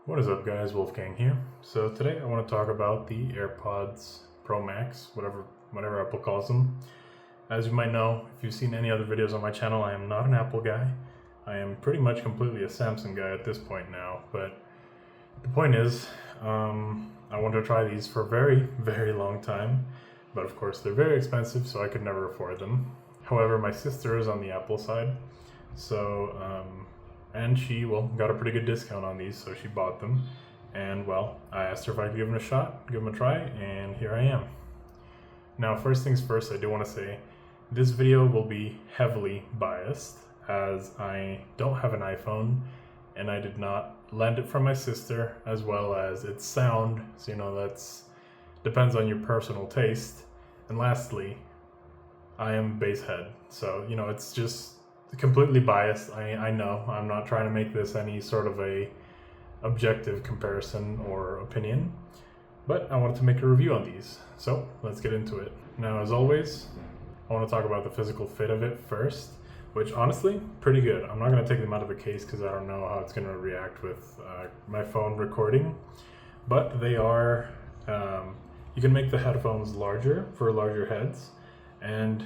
What is up, guys? Wolfgang here. So today I want to talk about the AirPods Pro Max, whatever Apple calls them. As you might know, if you've seen any other videos on my channel, I am not an Apple guy. I am pretty much completely a Samsung guy at this point now. But the point is, I want to try these for a very, very long time. But of course, they're very expensive, so I could never afford them. However, my sister is on the Apple side, so and she, got a pretty good discount on these, so she bought them. And, I asked her if I could give them a shot, give them a try, and here I am. Now, first things first, I do want to say, this video will be heavily biased, as I don't have an iPhone, and I did not lend it from my sister, as well as its sound, so that's depends on your personal taste. And lastly, I am bass head, so it's just completely biased. I know I'm not trying to make this any sort of a objective comparison or opinion, but I wanted to make a review on these, so let's get into it. Now, as always, I want to talk about the physical fit of it first, which honestly, pretty good. I'm not going to take them out of the case because I don't know how it's going to react with my phone recording, but they are, you can make the headphones larger for larger heads, and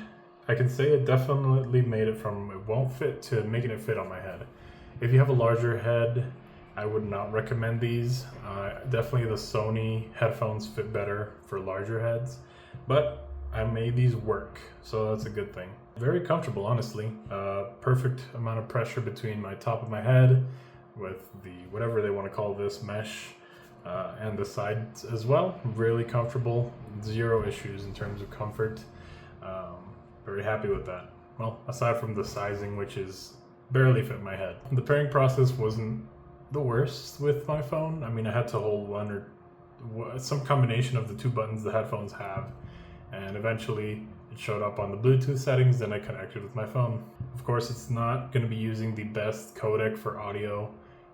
I can say it definitely made it from it won't fit to making it fit on my head. If you have a larger head, I would not recommend these. Definitely the Sony headphones fit better for larger heads, but I made these work, so that's a good thing. Very comfortable, honestly. Perfect amount of pressure between my top of my head with the, whatever they want to call this, mesh, and the sides as well. Really comfortable, zero issues in terms of comfort. Very happy with that. Well, aside from the sizing, which is barely fit my head. The pairing process wasn't the worst with my phone. I mean, I had to hold one or some combination of the two buttons the headphones have, and eventually it showed up on the Bluetooth settings, then I connected with my phone. Of course, it's not going to be using the best codec for audio,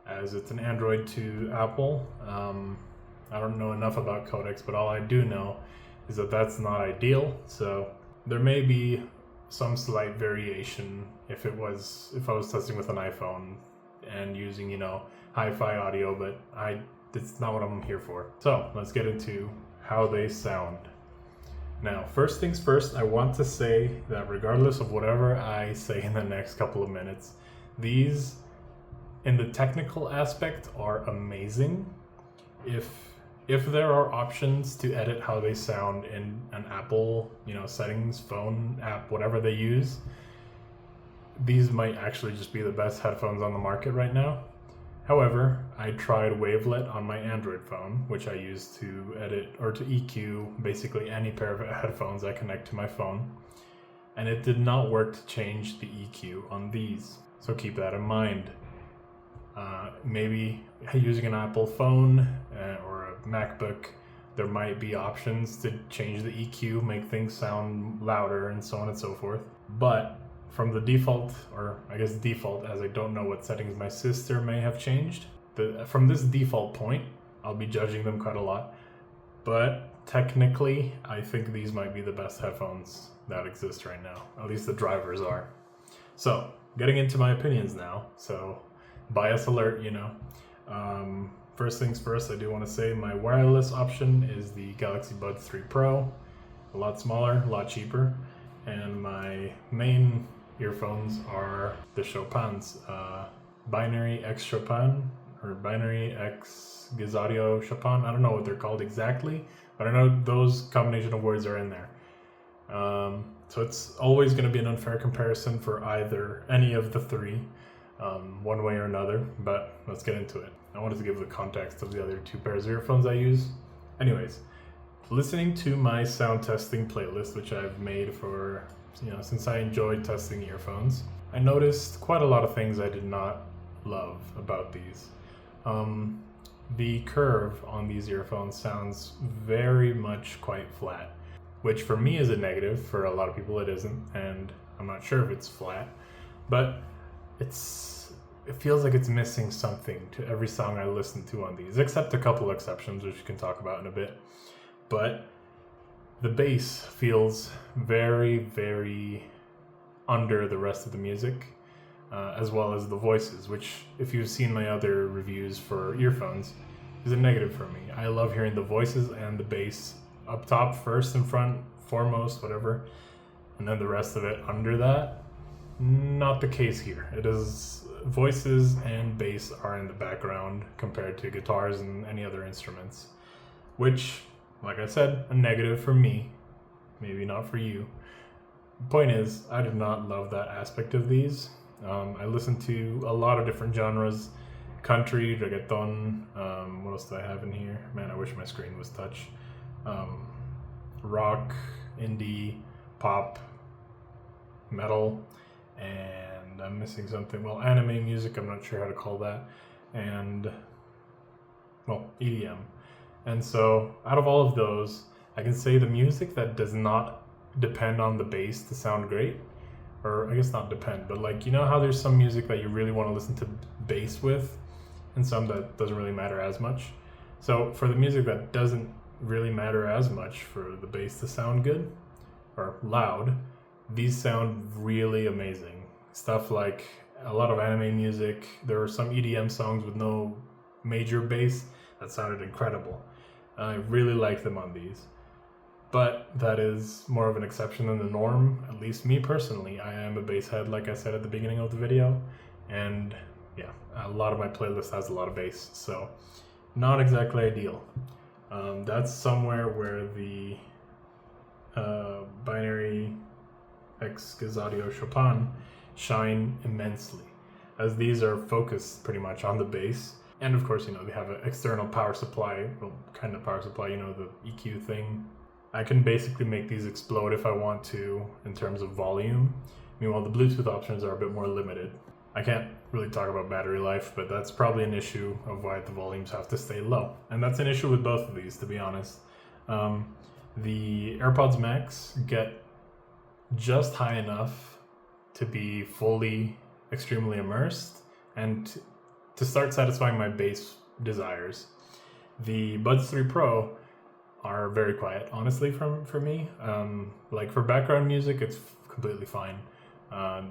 as it's an Android to Apple. I don't know enough about codecs, but all I do know is that that's not ideal, so there may be some slight variation if I was testing with an iPhone and using, hi-fi audio, but it's not what I'm here for. So let's get into how they sound. Now, first things first, I want to say that regardless of whatever I say in the next couple of minutes, these, in the technical aspect, are amazing. If there are options to edit how they sound in an Apple, settings, phone app, whatever they use, these might actually just be the best headphones on the market right now. However, I tried Wavelet on my Android phone, which I use to edit or to EQ basically any pair of headphones I connect to my phone, and it did not work to change the EQ on these. So keep that in mind. Maybe using an Apple phone or a MacBook, there might be options to change the EQ, make things sound louder, and so on and so forth. But from the default, or I guess default, as I don't know what settings my sister may have changed, from this default point, I'll be judging them quite a lot. But technically, I think these might be the best headphones that exist right now. At least the drivers are. So, getting into my opinions now. So, bias alert, First things first, I do want to say my wireless option is the Galaxy Buds 3 Pro. A lot smaller, a lot cheaper. And my main earphones are the Chopin's Binary X Chopin, or Binary X Audio Chopin. I don't know what they're called exactly, but I know those combination of words are in there. So it's always going to be an unfair comparison for any of the three, one way or another, but let's get into it. I wanted to give the context of the other two pairs of earphones I use. Anyways, listening to my sound testing playlist, which I've made for, since I enjoyed testing earphones, I noticed quite a lot of things I did not love about these. The curve on these earphones sounds very much quite flat, which for me is a negative. For a lot of people it isn't, and I'm not sure if it's flat, but it feels like it's missing something to every song I listen to on these, except a couple exceptions, which we can talk about in a bit. But the bass feels very, very under the rest of the music. as well as the voices, which, if you've seen my other reviews for earphones, is a negative for me. I love hearing the voices and the bass up top, first, in front, foremost, whatever, and then the rest of it under that. Not the case here. It is voices and bass are in the background compared to guitars and any other instruments, which, like I said, a negative for me, maybe not for you. The point is, I did not love that aspect of these. I listen to a lot of different genres: country, reggaeton, what else do I have in here? Man, I wish my screen was touch. Rock, indie, pop, metal, and I'm missing something. Well, anime music, I'm not sure how to call that, and, well, EDM. And so, out of all of those, I can say the music that does not depend on the bass to sound great, or I guess not depend, but like, you know how there's some music that you really want to listen to bass with, and some that doesn't really matter as much. So for the music that doesn't really matter as much for the bass to sound good or loud, these sound really amazing. Stuff like a lot of anime music. There are some EDM songs with no major bass that sounded incredible. I really like them on these. But that is more of an exception than the norm, at least me personally. I am a bass head, like I said at the beginning of the video, and yeah, a lot of my playlist has a lot of bass, so not exactly ideal. That's somewhere where the binary X Audio Chopin shine immensely, as these are focused pretty much on the bass. And of course, you know, they have an external power supply, well, kind of power supply, you know, the EQ thing. I can basically make these explode if I want to in terms of volume. Meanwhile, the Bluetooth options are a bit more limited. I can't really talk about battery life, but that's probably an issue of why the volumes have to stay low. And that's an issue with both of these, to be honest. The AirPods Max get just high enough to be fully, extremely immersed and to start satisfying my bass desires. The Buds 3 Pro are very quiet, honestly, for me. Like for background music, it's completely fine.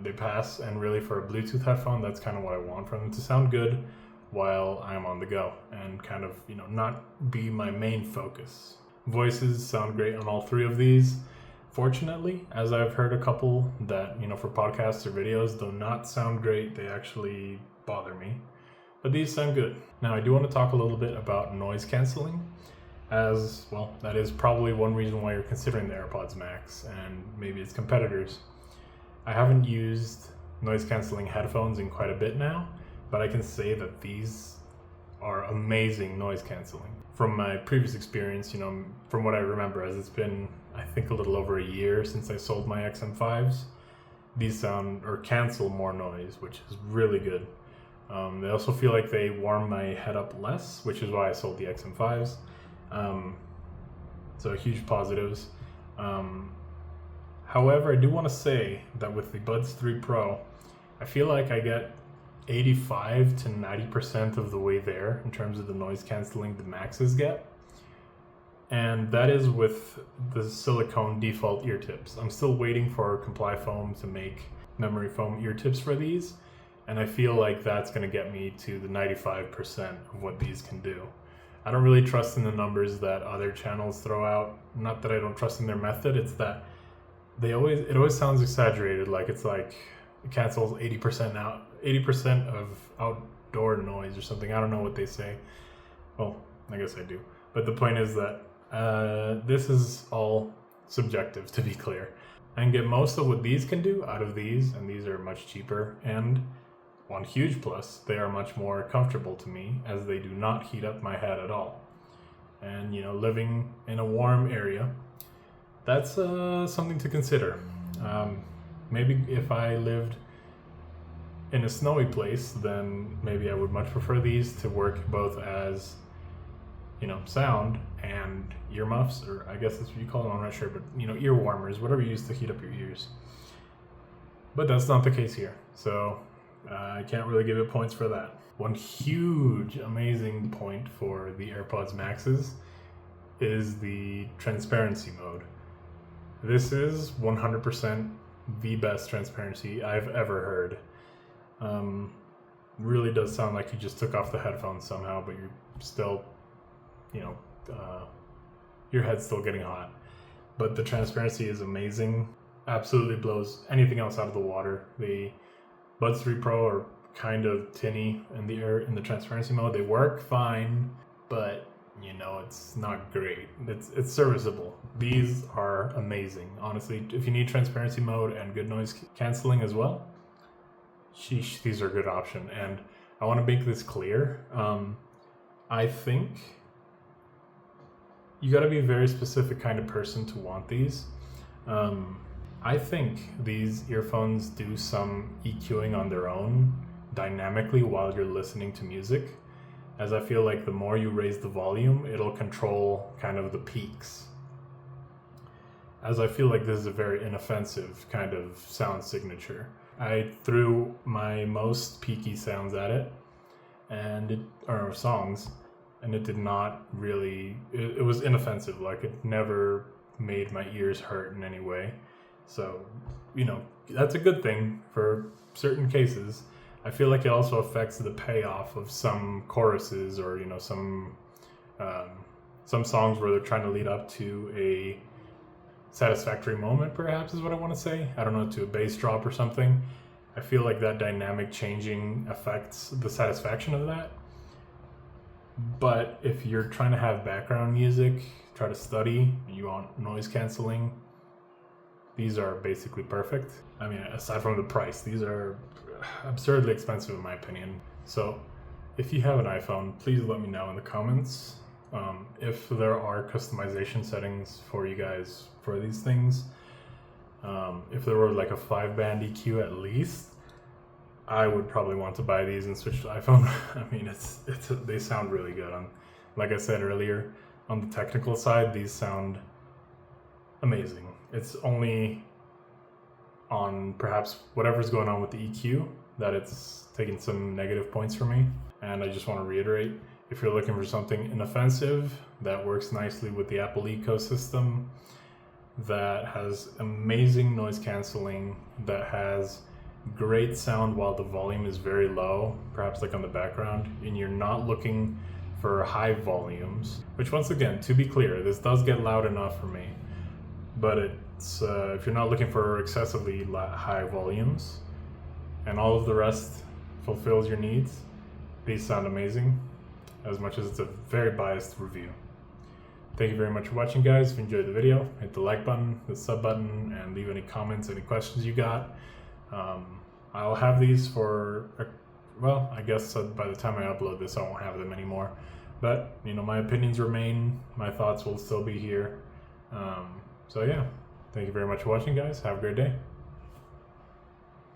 They pass, and really for a Bluetooth headphone, that's kind of what I want from them, to sound good while I'm on the go and kind of, you know, not be my main focus. Voices sound great on all three of these. Fortunately, as I've heard a couple that, you know, for podcasts or videos do not sound great, they actually bother me. But these sound good. Now, I do want to talk a little bit about noise canceling, as, well, that is probably one reason why you're considering the AirPods Max and maybe its competitors. I haven't used noise canceling headphones in quite a bit now, but I can say that these are amazing noise canceling. From my previous experience, you know, from what I remember, as it's been, I think, a little over a year since I sold my XM5s, these sound or cancel more noise, which is really good. They also feel like they warm my head up less, which is why I sold the XM5s. So huge positives. However, I do want to say that with the Buds 3 Pro, I feel like I get 85 to 90% of the way there in terms of the noise canceling the Maxes get. And that is with the silicone default ear tips. I'm still waiting for Comply Foam to make memory foam ear tips for these, and I feel like that's going to get me to the 95% of what these can do. I don't really trust in the numbers that other channels throw out. Not that I don't trust in their method, it's that it always sounds exaggerated, like it's like it cancels 80% of outdoor noise or something. I don't know what they say. Well, I guess I do. But the point is that this is all subjective, to be clear. I can get most of what these can do out of these, and these are much cheaper. And one huge plus, they are much more comfortable to me, as they do not heat up my head at all. And, you know, living in a warm area, that's something to consider. Maybe if I lived in a snowy place, then maybe I would much prefer these to work both as, you know, sound and earmuffs, or I guess that's what you call them, I'm not sure, but, you know, ear warmers, whatever you use to heat up your ears. But that's not the case here, so I can't really give it points for that. One huge, amazing point for the AirPods Maxes is the transparency mode. This is 100% the best transparency I've ever heard. Really does sound like you just took off the headphones somehow, but you're still, you know, your head's still getting hot. But the transparency is amazing. Absolutely blows anything else out of the water. The Buds 3 Pro are kind of tinny in the transparency mode. They work fine, but you know, it's not great. It's serviceable. These are amazing. Honestly, if you need transparency mode and good noise canceling as well, sheesh, these are a good option. And I want to make this clear. I think you got to be a very specific kind of person to want these. I think these earphones do some EQing on their own dynamically while you're listening to music, as I feel like the more you raise the volume, it'll control kind of the peaks. As I feel like this is a very inoffensive kind of sound signature. I threw my most peaky sounds at it, or songs, and it did not really, it was inoffensive. Like, it never made my ears hurt in any way. So, you know, that's a good thing for certain cases. I feel like it also affects the payoff of some choruses, or, you know, some songs where they're trying to lead up to a satisfactory moment, perhaps is what I want to say. I don't know, to a bass drop or something. I feel like that dynamic changing affects the satisfaction of that. But if you're trying to have background music, try to study, and you want noise canceling, these are basically perfect. I mean, aside from the price, these are absurdly expensive in my opinion. So if you have an iPhone, please let me know in the comments if there are customization settings for you guys for these things. If there were like a 5-band EQ at least, I would probably want to buy these and switch to iPhone. I mean, they sound really good. Like I said earlier, on the technical side, these sound amazing. It's only on perhaps whatever's going on with the EQ that it's taking some negative points for me. And I just want to reiterate, if you're looking for something inoffensive that works nicely with the Apple ecosystem, that has amazing noise canceling, that has great sound while the volume is very low, perhaps like on the background, and you're not looking for high volumes, which, once again, to be clear, this does get loud enough for me, but it's if you're not looking for excessively high volumes and all of the rest fulfills your needs, these sound amazing, as much as it's a very biased review. Thank you very much for watching, guys. If you enjoyed the video, hit the like button, the sub button, and leave any comments, any questions you got. I'll have these for, well, I guess by the time I upload this, I won't have them anymore. But, you know, my opinions remain, my thoughts will still be here. So yeah, thank you very much for watching, guys. Have a great day.